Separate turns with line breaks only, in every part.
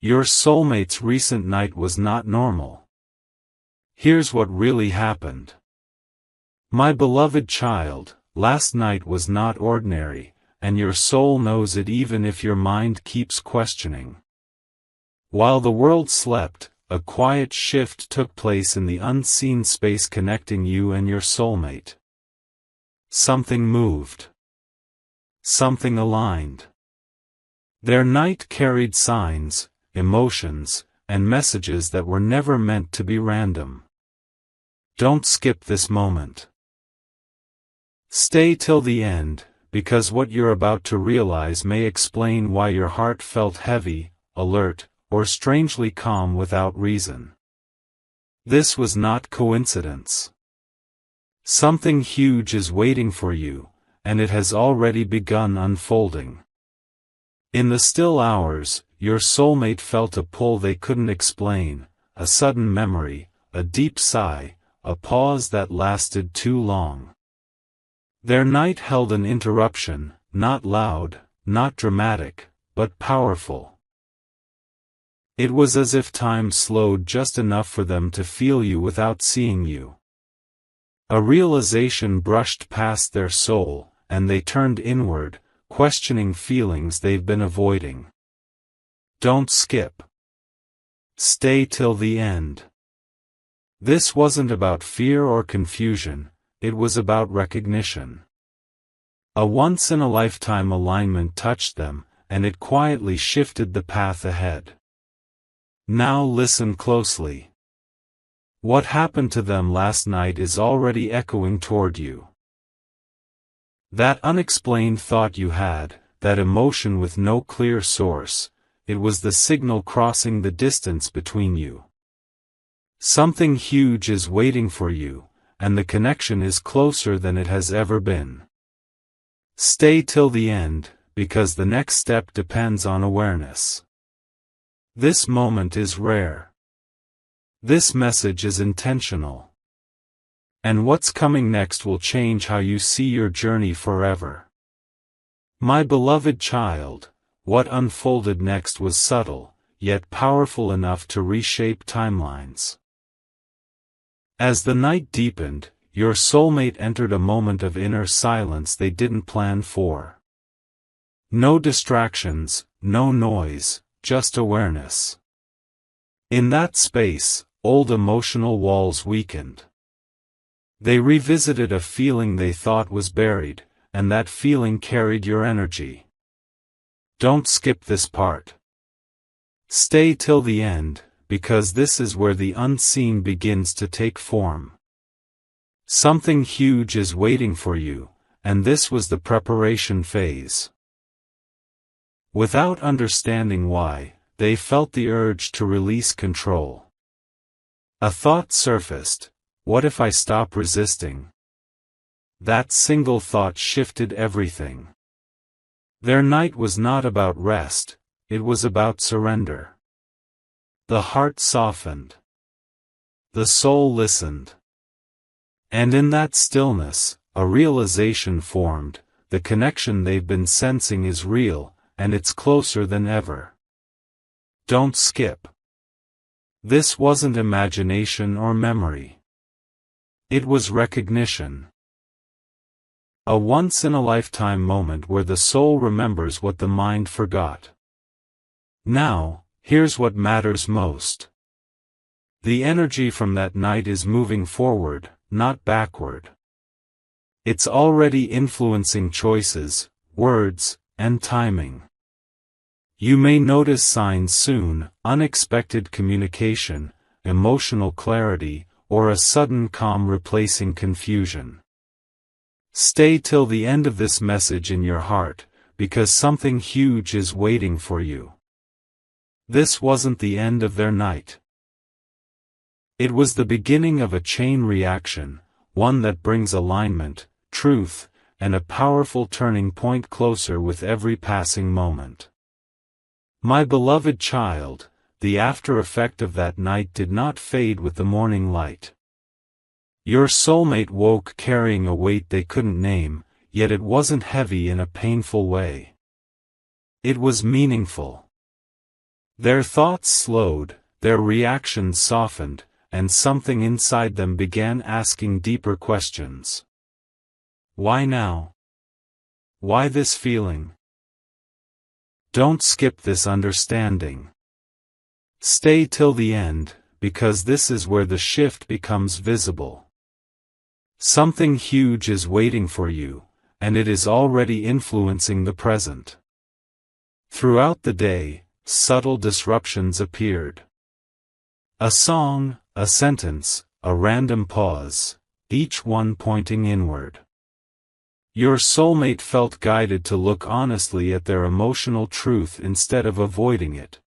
Your soulmate's recent night was not normal. Here's what really happened. My beloved child, last night was not ordinary, and your soul knows it even if your mind keeps questioning. While the world slept, a quiet shift took place in the unseen space connecting you and your soulmate. Something moved. Something aligned. Their night carried signs, emotions, and messages that were never meant to be random. Don't skip this moment. Stay till the end, because what you're about to realize may explain why your heart felt heavy, alert, or strangely calm without reason. This was not coincidence. Something huge is waiting for you, and it has already begun unfolding. In the still hours, your soulmate felt a pull they couldn't explain, a sudden memory, a deep sigh, a pause that lasted too long. Their night held an interruption, not loud, not dramatic, but powerful. It was as if time slowed just enough for them to feel you without seeing you. A realization brushed past their soul, and they turned inward, questioning feelings they've been avoiding. Don't skip. Stay till the end. This wasn't about fear or confusion, it was about recognition. A once-in-a-lifetime alignment touched them, and it quietly shifted the path ahead. Now listen closely. What happened to them last night is already echoing toward you. That unexplained thought you had, that emotion with no clear source, it was the signal crossing the distance between you. Something huge is waiting for you, and the connection is closer than it has ever been. Stay till the end, because the next step depends on awareness. This moment is rare. This message is intentional. And what's coming next will change how you see your journey forever. My beloved child, what unfolded next was subtle, yet powerful enough to reshape timelines. As the night deepened, your soulmate entered a moment of inner silence they didn't plan for. No distractions, no noise, just awareness. In that space, old emotional walls weakened. They revisited a feeling they thought was buried, and that feeling carried your energy. Don't skip this part. Stay till the end, because this is where the unseen begins to take form. Something huge is waiting for you, and this was the preparation phase. Without understanding why, they felt the urge to release control. A thought surfaced: what if I stop resisting? That single thought shifted everything. Their night was not about rest, it was about surrender. The heart softened. The soul listened. And in that stillness, a realization formed: the connection they've been sensing is real, and it's closer than ever. Don't skip. This wasn't imagination or memory. It was recognition. A once-in-a-lifetime moment where the soul remembers what the mind forgot. Now, here's what matters most. The energy from that night is moving forward, not backward. It's already influencing choices, words, and timing. You may notice signs soon: unexpected communication, emotional clarity, or a sudden calm replacing confusion. Stay till the end of this message in your heart, because something huge is waiting for you. This wasn't the end of their night. It was the beginning of a chain reaction, one that brings alignment, truth, and a powerful turning point closer with every passing moment. My beloved child, the after effect of that night did not fade with the morning light. Your soulmate woke carrying a weight they couldn't name, yet it wasn't heavy in a painful way. It was meaningful. Their thoughts slowed, their reactions softened, and something inside them began asking deeper questions. Why now? Why this feeling? Don't skip this understanding. Stay till the end, because this is where the shift becomes visible. Something huge is waiting for you, and it is already influencing the present. Throughout the day, subtle disruptions appeared. A song, a sentence, a random pause, each one pointing inward. Your soulmate felt guided to look honestly at their emotional truth instead of avoiding it.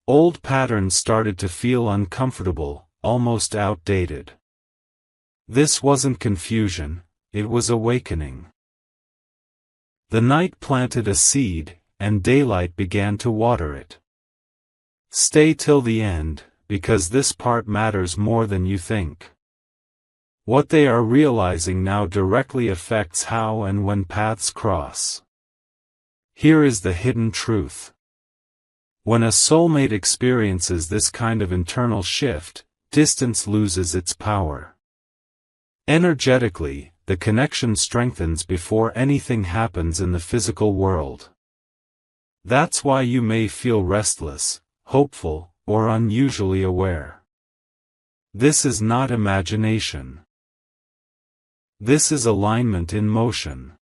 Old patterns started to feel uncomfortable, almost outdated. This wasn't confusion, it was awakening. The night planted a seed, and daylight began to water it. Stay till the end, because this part matters more than you think. What they are realizing now directly affects how and when paths cross. Here is the hidden truth. When a soulmate experiences this kind of internal shift, distance loses its power. Energetically, the connection strengthens before anything happens in the physical world. That's why you may feel restless, hopeful, or unusually aware. This is not imagination. This is alignment in motion.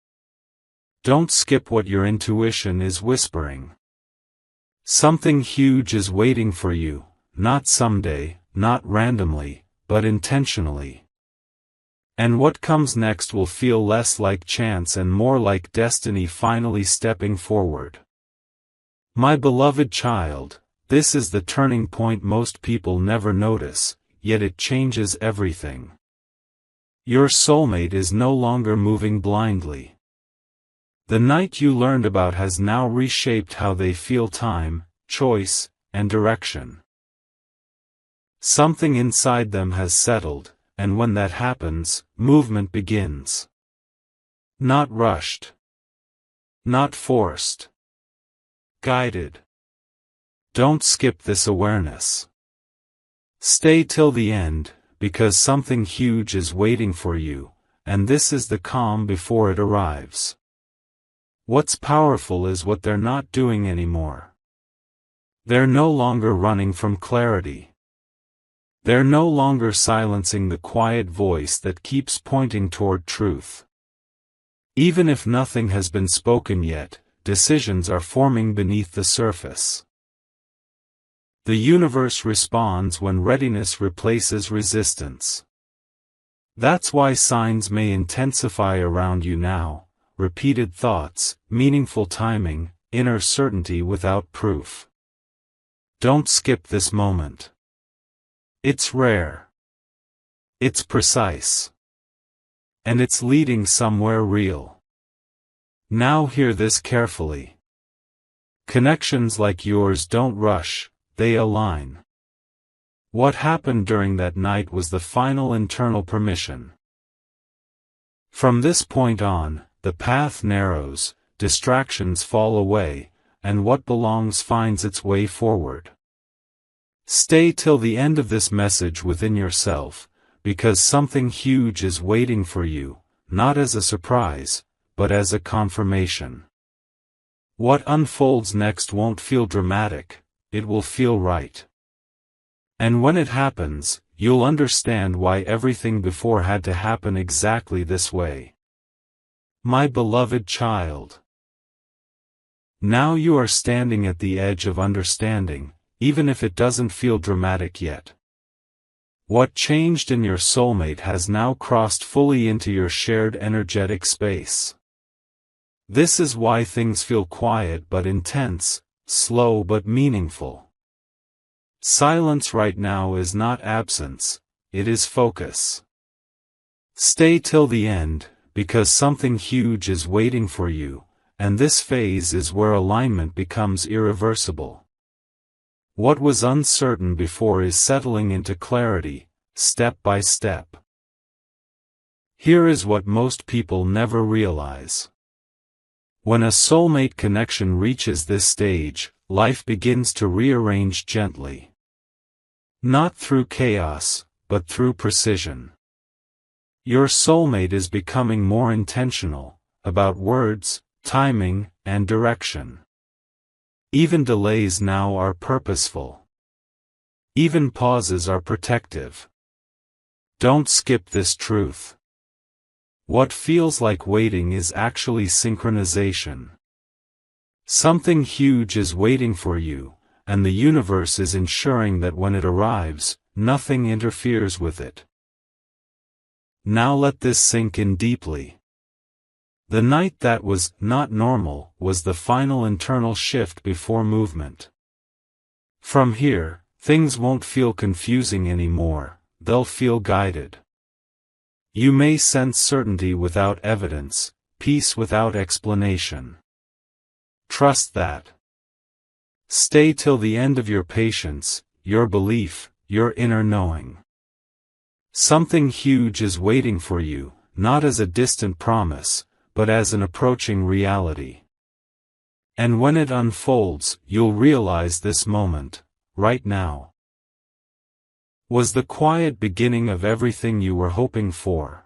Don't skip what your intuition is whispering. Something huge is waiting for you, not someday, not randomly, but intentionally. And what comes next will feel less like chance and more like destiny finally stepping forward. My beloved child, this is the turning point most people never notice, yet it changes everything. Your soulmate is no longer moving blindly. The night you learned about has now reshaped how they feel time, choice, and direction. Something inside them has settled, and when that happens, movement begins. Not rushed. Not forced. Guided. Don't skip this awareness. Stay till the end, because something huge is waiting for you, and this is the calm before it arrives. What's powerful is what they're not doing anymore. They're no longer running from clarity. They're no longer silencing the quiet voice that keeps pointing toward truth. Even if nothing has been spoken yet, decisions are forming beneath the surface. The universe responds when readiness replaces resistance. That's why signs may intensify around you now, repeated thoughts, meaningful timing, inner certainty without proof. Don't skip this moment. It's rare. It's precise. And it's leading somewhere real. Now hear this carefully. Connections like yours don't rush, they align. What happened during that night was the final internal permission. From this point on, the path narrows, distractions fall away, and what belongs finds its way forward. Stay till the end of this message within yourself, because something huge is waiting for you, not as a surprise, but as a confirmation. What unfolds next won't feel dramatic, it will feel right. And when it happens, you'll understand why everything before had to happen exactly this way. My beloved child. Now you are standing at the edge of understanding, even if it doesn't feel dramatic yet. What changed in your soulmate has now crossed fully into your shared energetic space. This is why things feel quiet but intense, slow but meaningful. Silence right now is not absence, it is focus. Stay till the end, because something huge is waiting for you, and this phase is where alignment becomes irreversible. What was uncertain before is settling into clarity, step by step. Here is what most people never realize. When a soulmate connection reaches this stage, life begins to rearrange gently. Not through chaos, but through precision. Your soulmate is becoming more intentional about words, timing, and direction. Even delays now are purposeful. Even pauses are protective. Don't skip this truth. What feels like waiting is actually synchronization. Something huge is waiting for you, and the universe is ensuring that when it arrives, nothing interferes with it. Now let this sink in deeply. The night that was not normal was the final internal shift before movement. From here, things won't feel confusing anymore, they'll feel guided. You may sense certainty without evidence, peace without explanation. Trust that. Stay till the end of your patience, your belief, your inner knowing. Something huge is waiting for you, not as a distant promise, but as an approaching reality. And when it unfolds, you'll realize this moment, right now, was the quiet beginning of everything you were hoping for.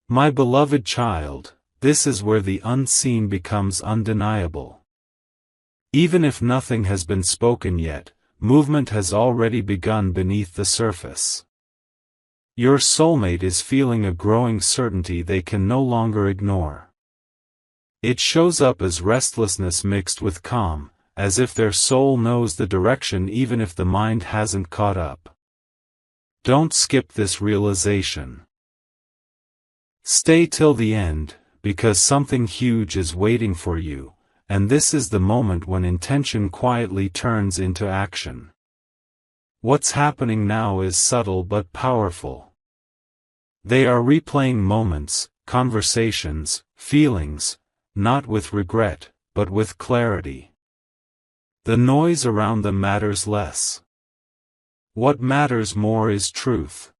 My beloved child, this is where the unseen becomes undeniable. Even if nothing has been spoken yet, movement has already begun beneath the surface. Your soulmate is feeling a growing certainty they can no longer ignore. It shows up as restlessness mixed with calm, as if their soul knows the direction even if the mind hasn't caught up. Don't skip this realization. Stay till the end, because something huge is waiting for you, and this is the moment when intention quietly turns into action. What's happening now is subtle but powerful. They are replaying moments, conversations, feelings, not with regret, but with clarity. The noise around them matters less. What matters more is truth.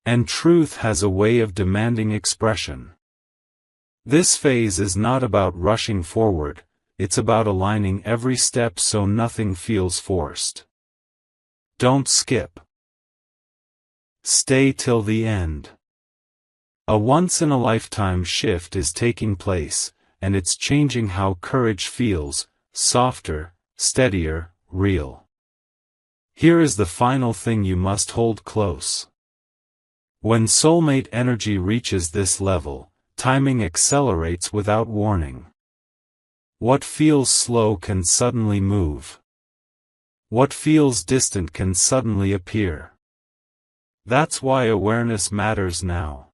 And truth has a way of demanding expression. This phase is not about rushing forward, it's about aligning every step so nothing feels forced. Don't skip. Stay till the end. A once-in-a-lifetime shift is taking place, and it's changing how courage feels, softer, steadier, real. Here is the final thing you must hold close. When soulmate energy reaches this level, timing accelerates without warning. What feels slow can suddenly move. What feels distant can suddenly appear. That's why awareness matters now.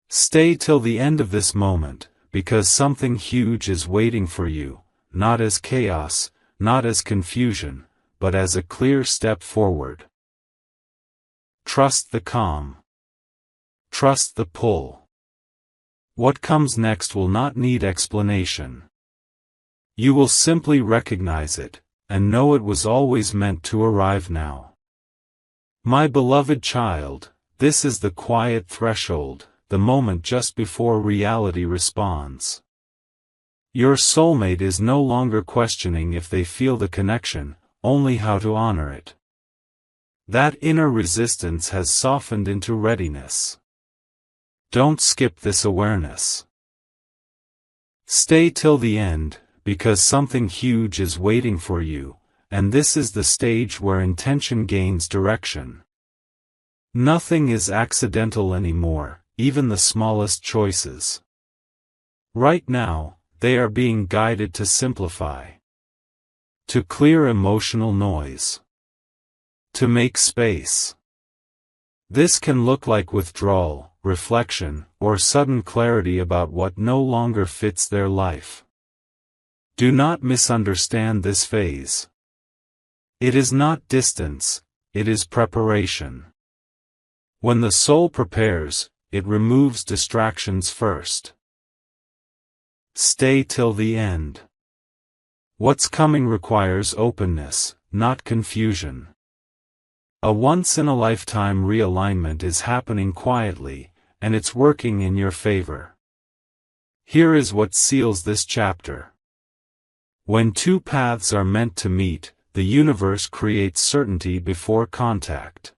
Stay till the end of this moment, because something huge is waiting for you, not as chaos, not as confusion, but as a clear step forward. Trust the calm. Trust the pull. What comes next will not need explanation. You will simply recognize it, and know it was always meant to arrive now. My beloved child, this is the quiet threshold, the moment just before reality responds. Your soulmate is no longer questioning if they feel the connection, only how to honor it. That inner resistance has softened into readiness. Don't skip this awareness. Stay till the end, because something huge is waiting for you, and this is the stage where intention gains direction. Nothing is accidental anymore, even the smallest choices. Right now, they are being guided to simplify. To clear emotional noise. To make space. This can look like withdrawal, reflection, or sudden clarity about what no longer fits their life. Do not misunderstand this phase. It is not distance, it is preparation. When the soul prepares, it removes distractions first. Stay till the end. What's coming requires openness, not confusion. A once-in-a-lifetime realignment is happening quietly, and it's working in your favor. Here is what seals this chapter. When two paths are meant to meet, the universe creates certainty before contact.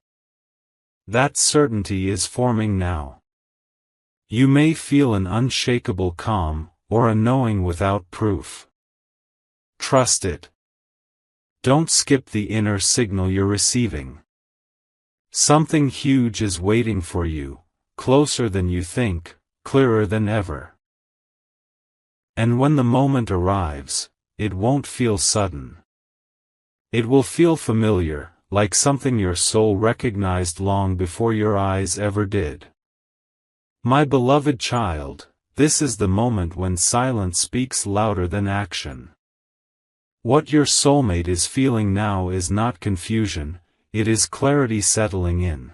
That certainty is forming now. You may feel an unshakable calm, or a knowing without proof. Trust it. Don't skip the inner signal you're receiving. Something huge is waiting for you, closer than you think, clearer than ever. And when the moment arrives, it won't feel sudden. It will feel familiar, like something your soul recognized long before your eyes ever did. My beloved child, this is the moment when silence speaks louder than action. What your soulmate is feeling now is not confusion, it is clarity settling in.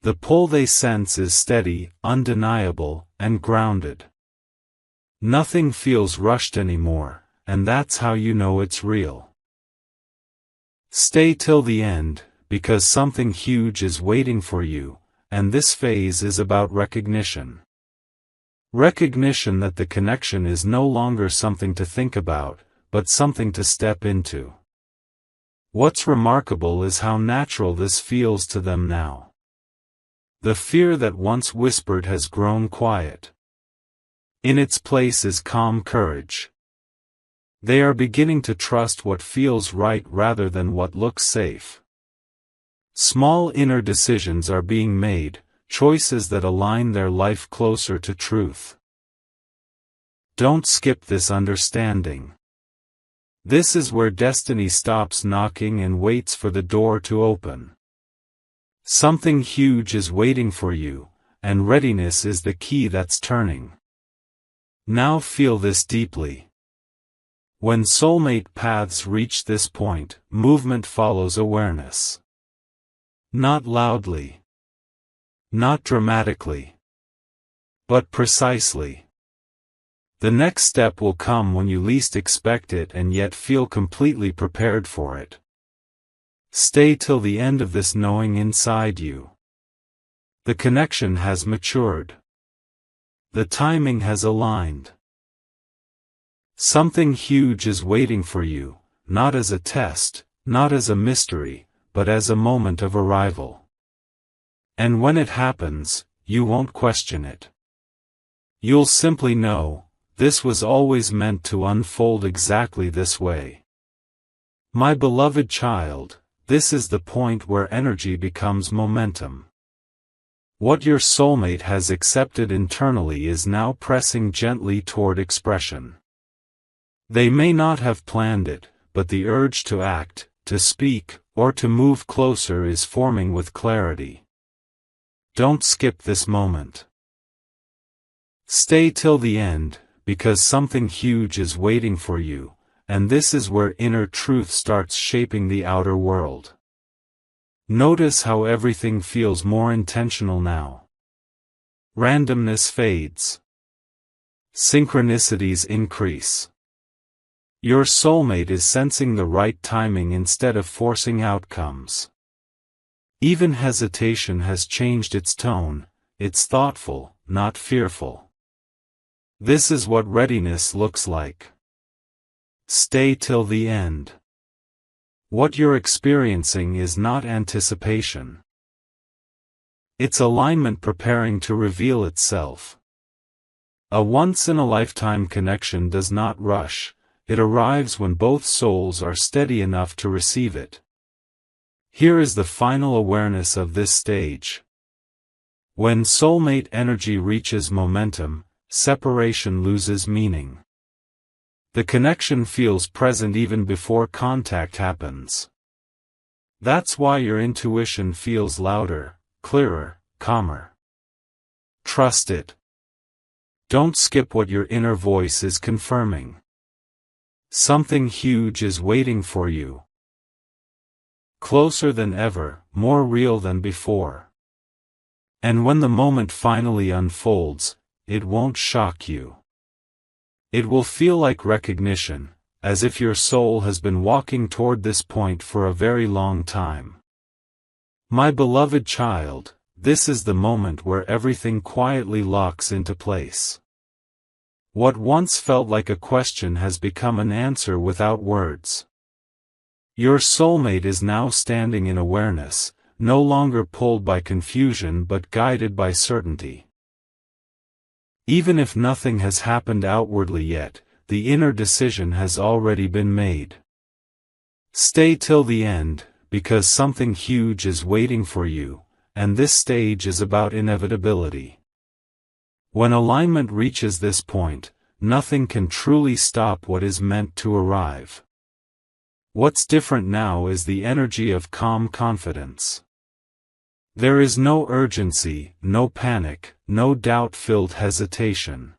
The pull they sense is steady, undeniable, and grounded. Nothing feels rushed anymore, and that's how you know it's real. Stay till the end, because something huge is waiting for you, and this phase is about recognition. Recognition that the connection is no longer something to think about, but something to step into. What's remarkable is how natural this feels to them now. The fear that once whispered has grown quiet. In its place is calm courage. They are beginning to trust what feels right rather than what looks safe. Small inner decisions are being made, choices that align their life closer to truth. Don't skip this understanding. This is where destiny stops knocking and waits for the door to open. Something huge is waiting for you, and readiness is the key that's turning. Now feel this deeply. When soulmate paths reach this point, movement follows awareness. Not loudly. Not dramatically. But precisely. The next step will come when you least expect it and yet feel completely prepared for it. Stay till the end of this knowing inside you. The connection has matured. The timing has aligned. Something huge is waiting for you, not as a test, not as a mystery, but as a moment of arrival. And when it happens, you won't question it. You'll simply know, this was always meant to unfold exactly this way. My beloved child, this is the point where energy becomes momentum. What your soulmate has accepted internally is now pressing gently toward expression. They may not have planned it, but the urge to act, to speak, or to move closer is forming with clarity. Don't skip this moment. Stay till the end, because something huge is waiting for you, and this is where inner truth starts shaping the outer world. Notice how everything feels more intentional now. Randomness fades. Synchronicities increase. Your soulmate is sensing the right timing instead of forcing outcomes. Even hesitation has changed its tone, it's thoughtful, not fearful. This is what readiness looks like. Stay till the end. What you're experiencing is not anticipation. It's alignment preparing to reveal itself. A once-in-a-lifetime connection does not rush. It arrives when both souls are steady enough to receive it. Here is the final awareness of this stage. When soulmate energy reaches momentum, separation loses meaning. The connection feels present even before contact happens. That's why your intuition feels louder, clearer, calmer. Trust it. Don't skip what your inner voice is confirming. Something huge is waiting for you. Closer than ever, more real than before. And when the moment finally unfolds, it won't shock you. It will feel like recognition, as if your soul has been walking toward this point for a very long time. My beloved child, this is the moment where everything quietly locks into place. What once felt like a question has become an answer without words. Your soulmate is now standing in awareness, no longer pulled by confusion but guided by certainty. Even if nothing has happened outwardly yet, the inner decision has already been made. Stay till the end, because something huge is waiting for you, and this stage is about inevitability. When alignment reaches this point, nothing can truly stop what is meant to arrive. What's different now is the energy of calm confidence. There is no urgency, no panic, no doubt-filled hesitation.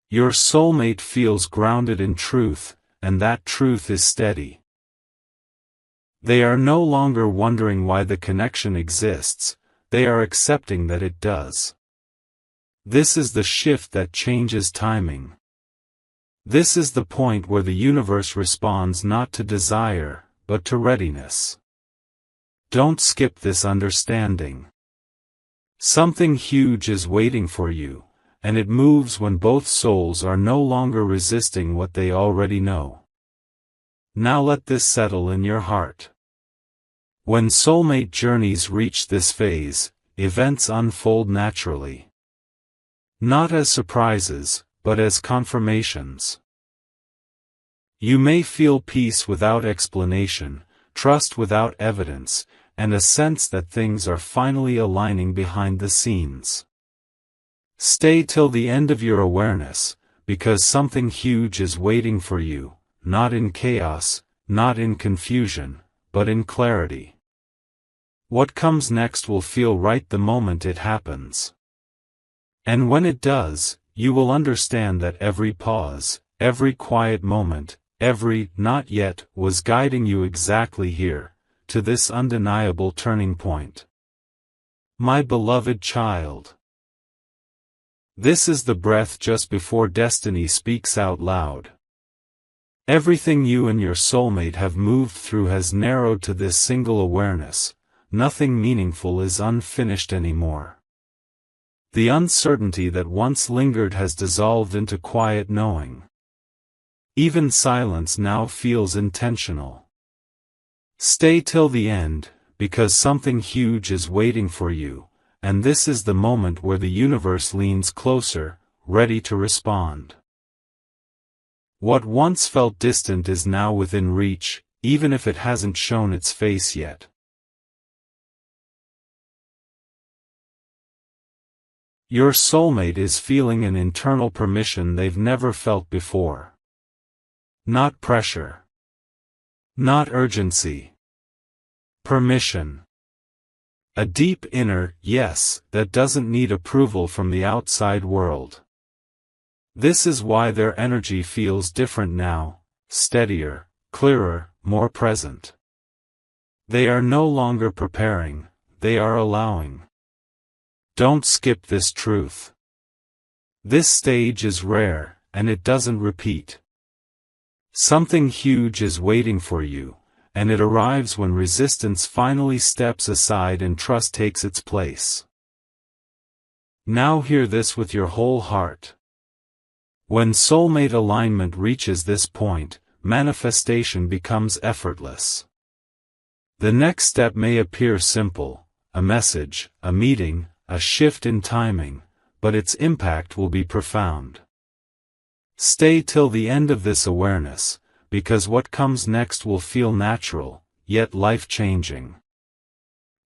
Your soulmate feels grounded in truth, and that truth is steady. They are no longer wondering why the connection exists, they are accepting that it does. This is the shift that changes timing. This is the point where the universe responds not to desire, but to readiness. Don't skip this understanding. Something huge is waiting for you, and it moves when both souls are no longer resisting what they already know. Now let this settle in your heart. When soulmate journeys reach this phase, events unfold naturally. Not as surprises, but as confirmations. You may feel peace without explanation, trust without evidence, and a sense that things are finally aligning behind the scenes. Stay till the end of your awareness, because something huge is waiting for you, not in chaos, not in confusion, but in clarity. What comes next will feel right the moment it happens. And when it does, you will understand that every pause, every quiet moment, every "not yet" was guiding you exactly here, to this undeniable turning point. My beloved child. This is the breath just before destiny speaks out loud. Everything you and your soulmate have moved through has narrowed to this single awareness: nothing meaningful is unfinished anymore. The uncertainty that once lingered has dissolved into quiet knowing. Even silence now feels intentional. Stay till the end, because something huge is waiting for you, and this is the moment where the universe leans closer, ready to respond. What once felt distant is now within reach, even if it hasn't shown its face yet. Your soulmate is feeling an internal permission they've never felt before. Not pressure. Not urgency. Permission. A deep inner yes that doesn't need approval from the outside world. This is why their energy feels different now, steadier, clearer, more present. They are no longer preparing, they are allowing. Don't skip this truth. This stage is rare, and it doesn't repeat. Something huge is waiting for you, and it arrives when resistance finally steps aside and trust takes its place. Now hear this with your whole heart. When soulmate alignment reaches this point, manifestation becomes effortless. The next step may appear simple: a message, a meeting, a shift in timing, but its impact will be profound. Stay till the end of this awareness, because what comes next will feel natural, yet life-changing.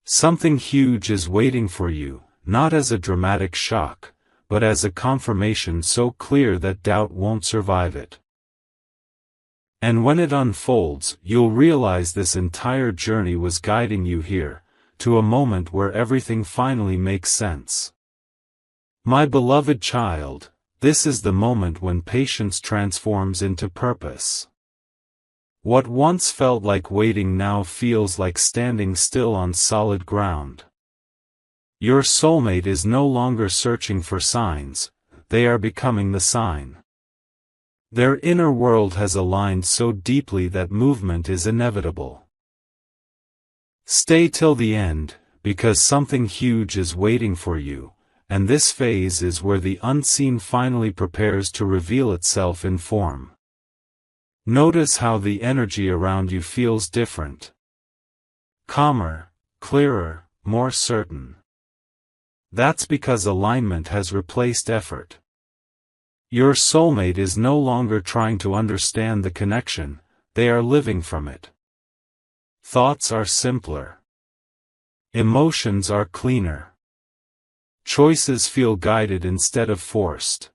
Something huge is waiting for you, not as a dramatic shock, but as a confirmation so clear that doubt won't survive it. And when it unfolds, you'll realize this entire journey was guiding you here, to a moment where everything finally makes sense. My beloved child, this is the moment when patience transforms into purpose. What once felt like waiting now feels like standing still on solid ground. Your soulmate is no longer searching for signs, they are becoming the sign. Their inner world has aligned so deeply that movement is inevitable. Stay till the end, because something huge is waiting for you, and this phase is where the unseen finally prepares to reveal itself in form. Notice how the energy around you feels different. Calmer, clearer, more certain. That's because alignment has replaced effort. Your soulmate is no longer trying to understand the connection, they are living from it. Thoughts are simpler. Emotions are cleaner. Choices feel guided instead of forced.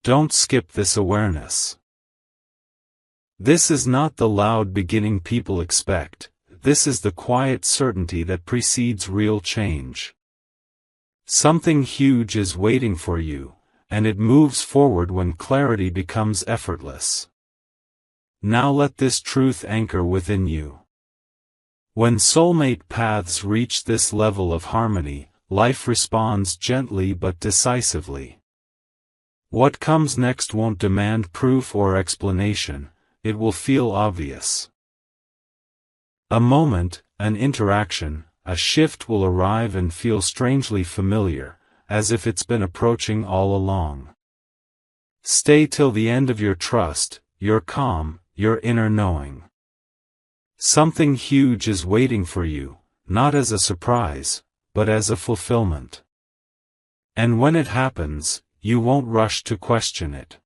Don't skip this awareness. This is not the loud beginning people expect, this is the quiet certainty that precedes real change. Something huge is waiting for you, and it moves forward when clarity becomes effortless. Now let this truth anchor within you. When soulmate paths reach this level of harmony, life responds gently but decisively. What comes next won't demand proof or explanation, it will feel obvious. A moment, an interaction, a shift will arrive and feel strangely familiar, as if it's been approaching all along. Stay till the end of your trust, your calm, your inner knowing. Something huge is waiting for you, not as a surprise, but as a fulfillment. And when it happens, you won't rush to question it.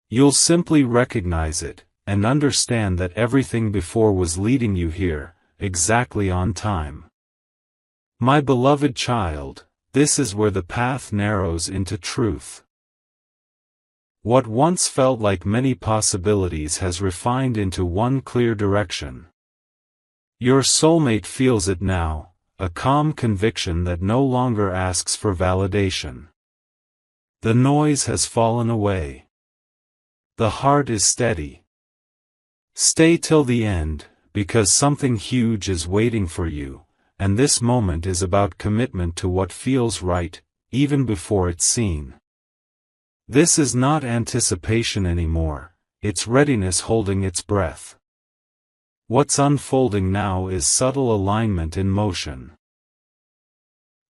You'll simply recognize it, and understand that everything before was leading you here, exactly on time. My beloved child, this is where the path narrows into truth. What once felt like many possibilities has refined into one clear direction. Your soulmate feels it now, a calm conviction that no longer asks for validation. The noise has fallen away. The heart is steady. Stay till the end, because something huge is waiting for you, and this moment is about commitment to what feels right, even before it's seen. This is not anticipation anymore, it's readiness holding its breath. What's unfolding now is subtle alignment in motion.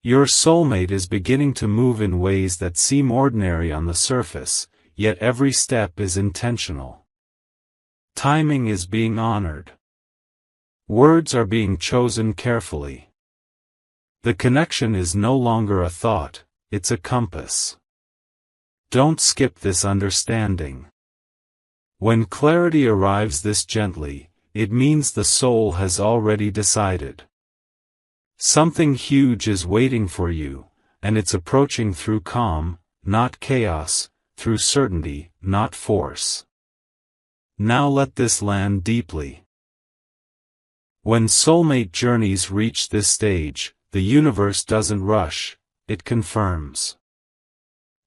Your soulmate is beginning to move in ways that seem ordinary on the surface, yet every step is intentional. Timing is being honored. Words are being chosen carefully. The connection is no longer a thought, it's a compass. Don't skip this understanding. When clarity arrives this gently, it means the soul has already decided. Something huge is waiting for you, and it's approaching through calm, not chaos, through certainty, not force. Now let this land deeply. When soulmate journeys reach this stage, the universe doesn't rush, it confirms.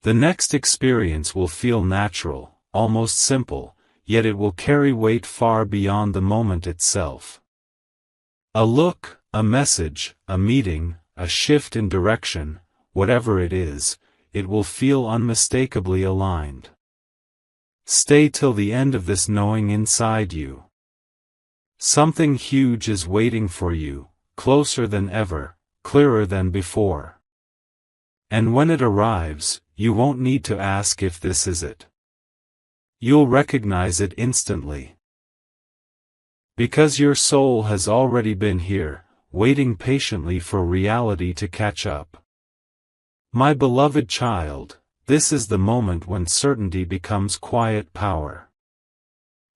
The next experience will feel natural, almost simple, yet it will carry weight far beyond the moment itself. A look, a message, a meeting, a shift in direction, whatever it is, it will feel unmistakably aligned. Stay till the end of this knowing inside you. Something huge is waiting for you, closer than ever, clearer than before. And when it arrives, you won't need to ask if this is it. You'll recognize it instantly. Because your soul has already been here, waiting patiently for reality to catch up. My beloved child, this is the moment when certainty becomes quiet power.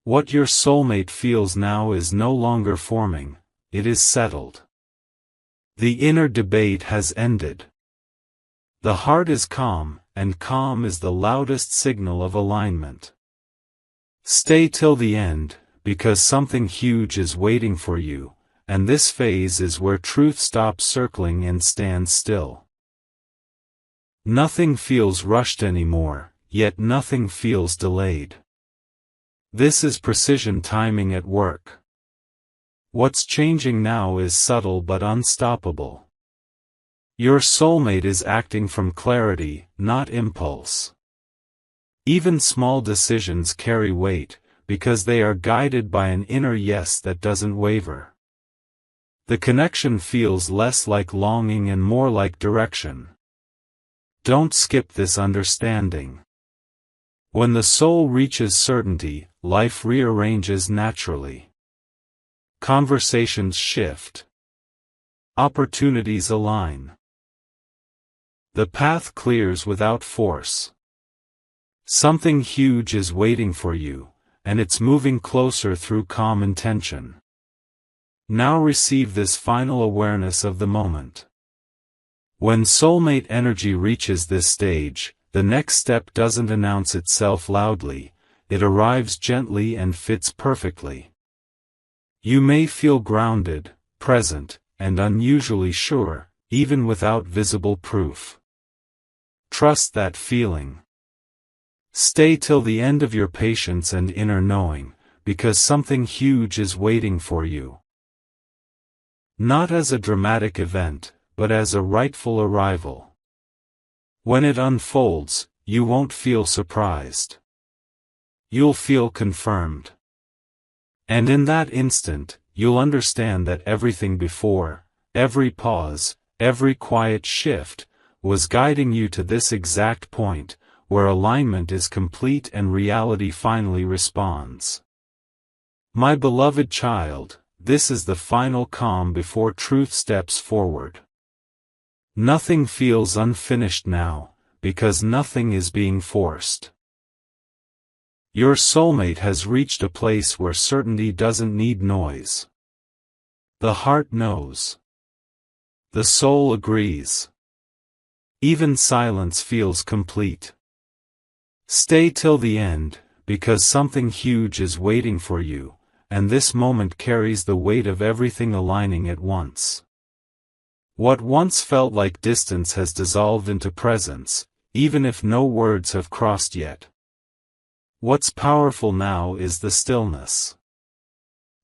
What your soulmate feels now is no longer forming, it is settled. The inner debate has ended. The heart is calm, and calm is the loudest signal of alignment. Stay till the end, because something huge is waiting for you, and this phase is where truth stops circling and stands still. Nothing feels rushed anymore, yet nothing feels delayed. This is precision timing at work. What's changing now is subtle but unstoppable. Your soulmate is acting from clarity, not impulse. Even small decisions carry weight, because they are guided by an inner yes that doesn't waver. The connection feels less like longing and more like direction. Don't skip this understanding. When the soul reaches certainty, life rearranges naturally. Conversations shift. Opportunities align. The path clears without force. Something huge is waiting for you, and it's moving closer through calm intention. Now receive this final awareness of the moment. When soulmate energy reaches this stage, the next step doesn't announce itself loudly, it arrives gently and fits perfectly. You may feel grounded, present, and unusually sure, even without visible proof. Trust that feeling. Stay till the end of your patience and inner knowing, because something huge is waiting for you. Not as a dramatic event, but as a rightful arrival. When it unfolds, you won't feel surprised. You'll feel confirmed. And in that instant, you'll understand that everything before, every pause, every quiet shift, was guiding you to this exact point, where alignment is complete and reality finally responds. My beloved child, this is the final calm before truth steps forward. Nothing feels unfinished now, because nothing is being forced. Your soulmate has reached a place where certainty doesn't need noise. The heart knows. The soul agrees. Even silence feels complete. Stay till the end, because something huge is waiting for you, and this moment carries the weight of everything aligning at once. What once felt like distance has dissolved into presence, even if no words have crossed yet. What's powerful now is the stillness.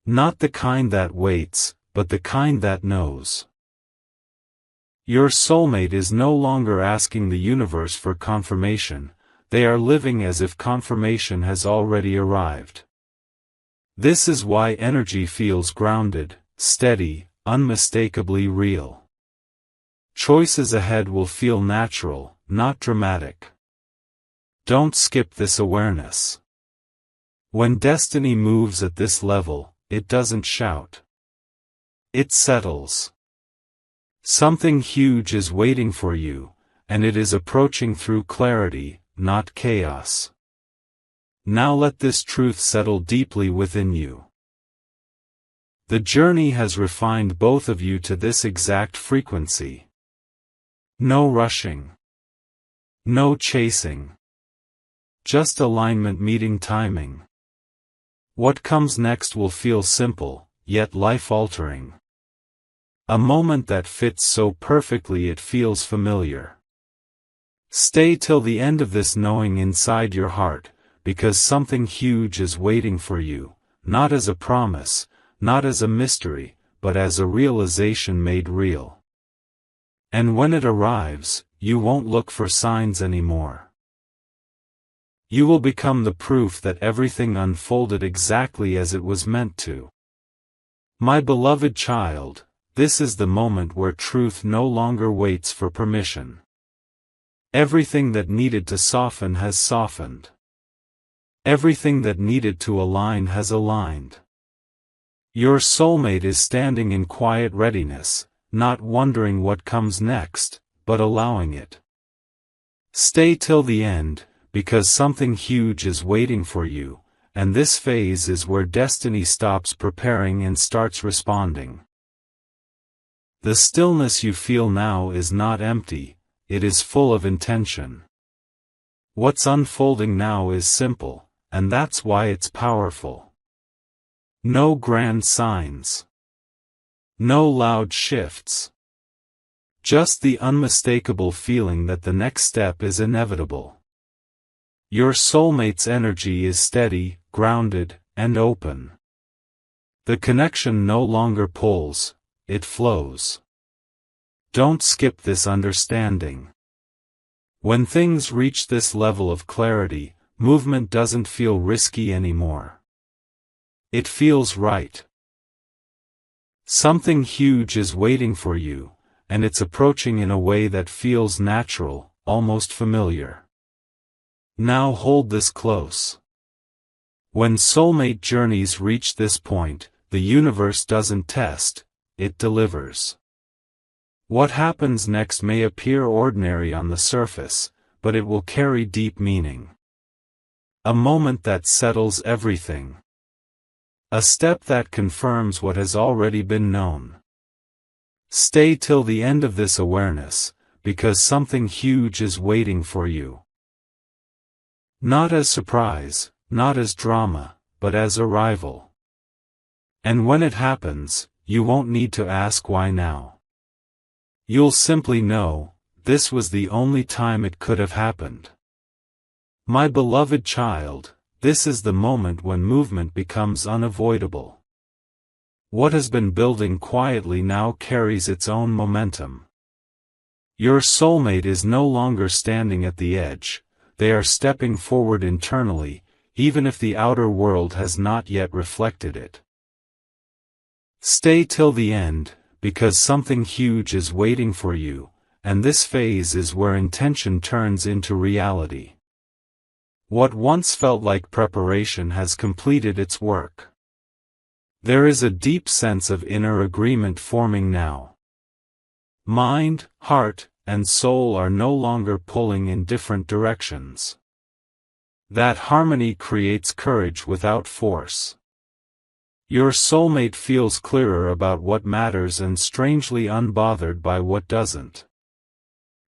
Not the kind that waits, but the kind that knows. Your soulmate is no longer asking the universe for confirmation, they are living as if confirmation has already arrived. This is why energy feels grounded, steady, unmistakably real. Choices ahead will feel natural, not dramatic. Don't skip this awareness. When destiny moves at this level, it doesn't shout. It settles. Something huge is waiting for you, and it is approaching through clarity, not chaos. Now let this truth settle deeply within you. The journey has refined both of you to this exact frequency. No rushing. No chasing. Just alignment meeting timing. What comes next will feel simple, yet life-altering. A moment that fits so perfectly it feels familiar. Stay till the end of this knowing inside your heart, because something huge is waiting for you, not as a promise, not as a mystery, but as a realization made real. And when it arrives, you won't look for signs anymore. You will become the proof that everything unfolded exactly as it was meant to. My beloved child, this is the moment where truth no longer waits for permission. Everything that needed to soften has softened. Everything that needed to align has aligned. Your soulmate is standing in quiet readiness, not wondering what comes next, but allowing it. Stay till the end, because something huge is waiting for you, and this phase is where destiny stops preparing and starts responding. The stillness you feel now is not empty, it is full of intention. What's unfolding now is simple, and that's why it's powerful. No grand signs. No loud shifts. Just the unmistakable feeling that the next step is inevitable. Your soulmate's energy is steady, grounded, and open. The connection no longer pulls, it flows. Don't skip this understanding. When things reach this level of clarity, movement doesn't feel risky anymore. It feels right. Something huge is waiting for you, and it's approaching in a way that feels natural, almost familiar. Now hold this close. When soulmate journeys reach this point, the universe doesn't test, it delivers. What happens next may appear ordinary on the surface, but it will carry deep meaning. A moment that settles everything. A step that confirms what has already been known. Stay till the end of this awareness, because something huge is waiting for you. Not as surprise, not as drama, but as arrival. And when it happens, you won't need to ask why now. You'll simply know, this was the only time it could have happened. My beloved child, this is the moment when movement becomes unavoidable. What has been building quietly now carries its own momentum. Your soulmate is no longer standing at the edge, they are stepping forward internally, even if the outer world has not yet reflected it. Stay till the end, because something huge is waiting for you, and this phase is where intention turns into reality. What once felt like preparation has completed its work. There is a deep sense of inner agreement forming now. Mind, heart, and soul are no longer pulling in different directions. That harmony creates courage without force. Your soulmate feels clearer about what matters and strangely unbothered by what doesn't.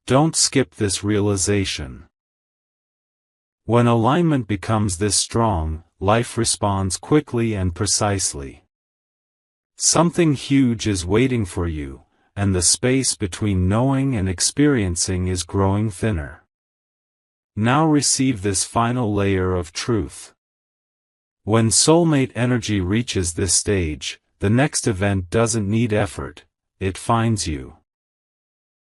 Don't skip this realization. When alignment becomes this strong, life responds quickly and precisely. Something huge is waiting for you, and the space between knowing and experiencing is growing thinner. Now receive this final layer of truth. When soulmate energy reaches this stage, the next event doesn't need effort, it finds you.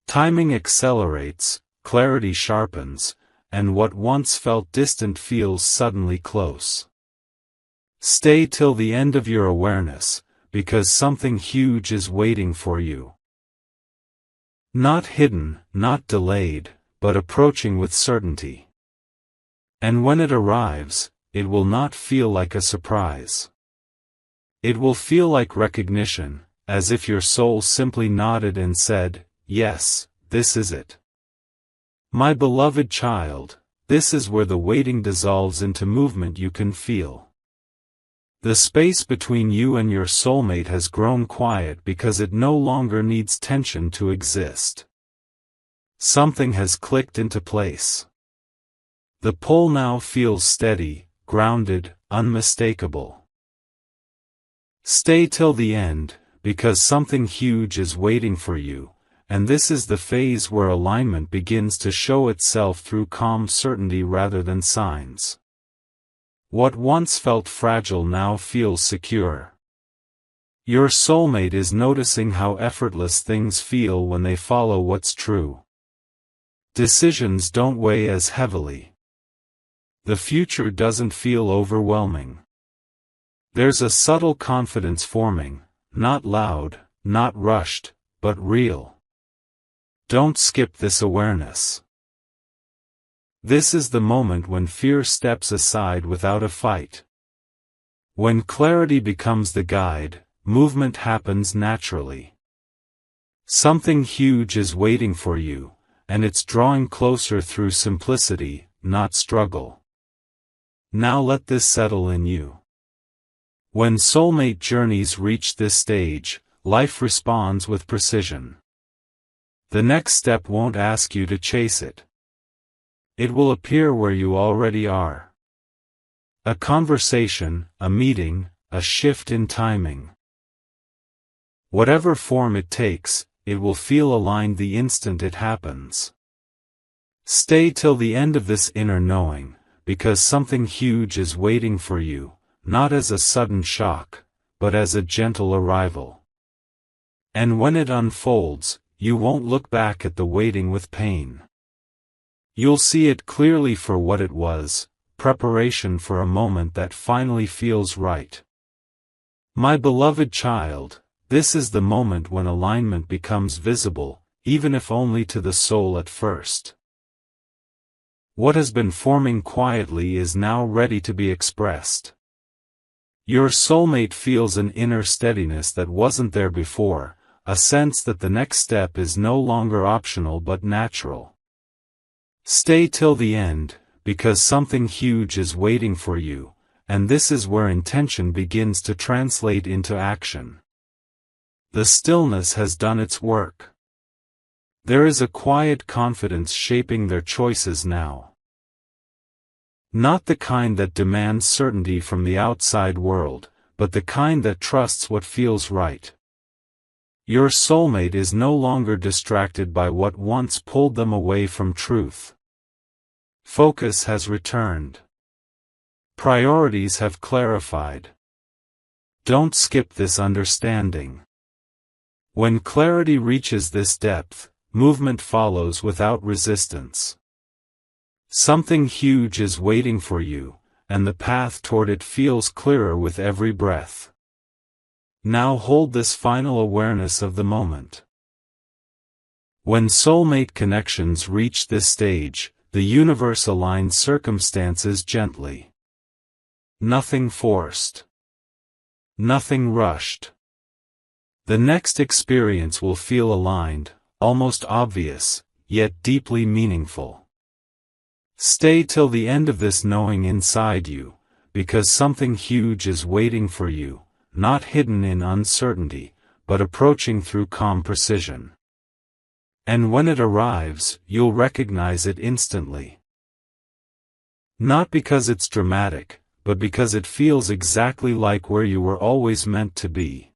Timing accelerates, clarity sharpens, and what once felt distant feels suddenly close. Stay till the end of your awareness, because something huge is waiting for you. Not hidden, not delayed, but approaching with certainty. And when it arrives, it will not feel like a surprise. It will feel like recognition, as if your soul simply nodded and said, "Yes, this is it." My beloved child, this is where the waiting dissolves into movement you can feel. The space between you and your soulmate has grown quiet because it no longer needs tension to exist. Something has clicked into place. The pull now feels steady, grounded, unmistakable. Stay till the end, because something huge is waiting for you, and this is the phase where alignment begins to show itself through calm certainty rather than signs. What once felt fragile now feels secure. Your soulmate is noticing how effortless things feel when they follow what's true. Decisions don't weigh as heavily. The future doesn't feel overwhelming. There's a subtle confidence forming, not loud, not rushed, but real. Don't skip this awareness. This is the moment when fear steps aside without a fight. When clarity becomes the guide, movement happens naturally. Something huge is waiting for you, and it's drawing closer through simplicity, not struggle. Now let this settle in you. When soulmate journeys reach this stage, life responds with precision. The next step won't ask you to chase it. It will appear where you already are. A conversation, a meeting, a shift in timing. Whatever form it takes, it will feel aligned the instant it happens. Stay till the end of this inner knowing, because something huge is waiting for you, not as a sudden shock, but as a gentle arrival. And when it unfolds, you won't look back at the waiting with pain. You'll see it clearly for what it was, preparation for a moment that finally feels right. My beloved child, this is the moment when alignment becomes visible, even if only to the soul at first. What has been forming quietly is now ready to be expressed. Your soulmate feels an inner steadiness that wasn't there before, a sense that the next step is no longer optional but natural. Stay till the end, because something huge is waiting for you, and this is where intention begins to translate into action. The stillness has done its work. There is a quiet confidence shaping their choices now. Not the kind that demands certainty from the outside world, but the kind that trusts what feels right. Your soulmate is no longer distracted by what once pulled them away from truth. Focus has returned. Priorities have clarified. Don't skip this understanding. When clarity reaches this depth, movement follows without resistance. Something huge is waiting for you, and the path toward it feels clearer with every breath. Now hold this final awareness of the moment. When soulmate connections reach this stage, the universe aligns circumstances gently. Nothing forced. Nothing rushed. The next experience will feel aligned, almost obvious, yet deeply meaningful. Stay till the end of this knowing inside you, because something huge is waiting for you, not hidden in uncertainty, but approaching through calm precision. And when it arrives, you'll recognize it instantly. Not because it's dramatic, but because it feels exactly like where you were always meant to be.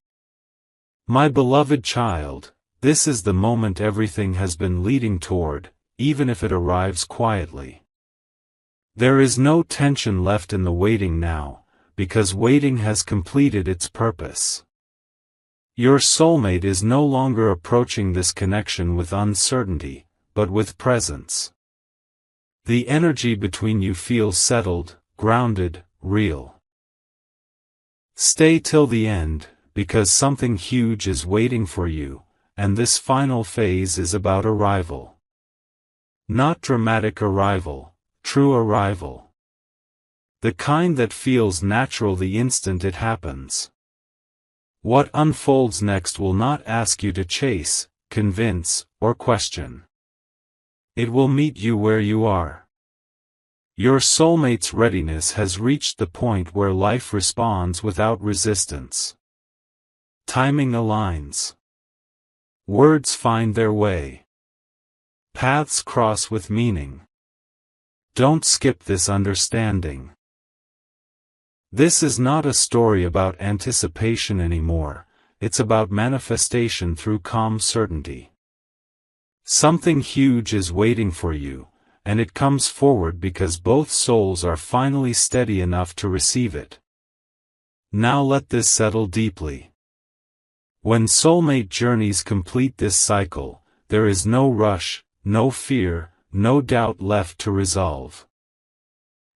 My beloved child, this is the moment everything has been leading toward, even if it arrives quietly. There is no tension left in the waiting now, because waiting has completed its purpose. Your soulmate is no longer approaching this connection with uncertainty, but with presence. The energy between you feels settled, grounded, real. Stay till the end, because something huge is waiting for you, and this final phase is about arrival. Not dramatic arrival, true arrival. The kind that feels natural the instant it happens. What unfolds next will not ask you to chase, convince, or question. It will meet you where you are. Your soulmate's readiness has reached the point where life responds without resistance. Timing aligns. Words find their way. Paths cross with meaning. Don't skip this understanding. This is not a story about anticipation anymore, it's about manifestation through calm certainty. Something huge is waiting for you, and it comes forward because both souls are finally steady enough to receive it. Now let this settle deeply. When soulmate journeys complete this cycle, there is no rush, no fear, no doubt left to resolve.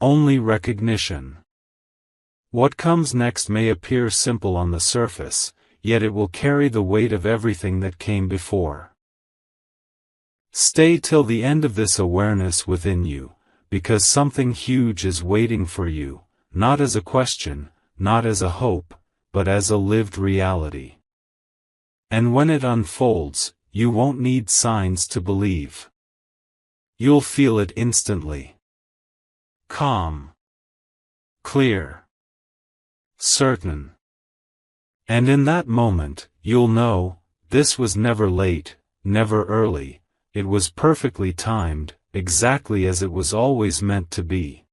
Only recognition. What comes next may appear simple on the surface, yet it will carry the weight of everything that came before. Stay till the end of this awareness within you, because something huge is waiting for you, not as a question, not as a hope, but as a lived reality. And when it unfolds, you won't need signs to believe. You'll feel it instantly. Calm. Clear. Certain. And in that moment, you'll know, this was never late, never early, it was perfectly timed, exactly as it was always meant to be.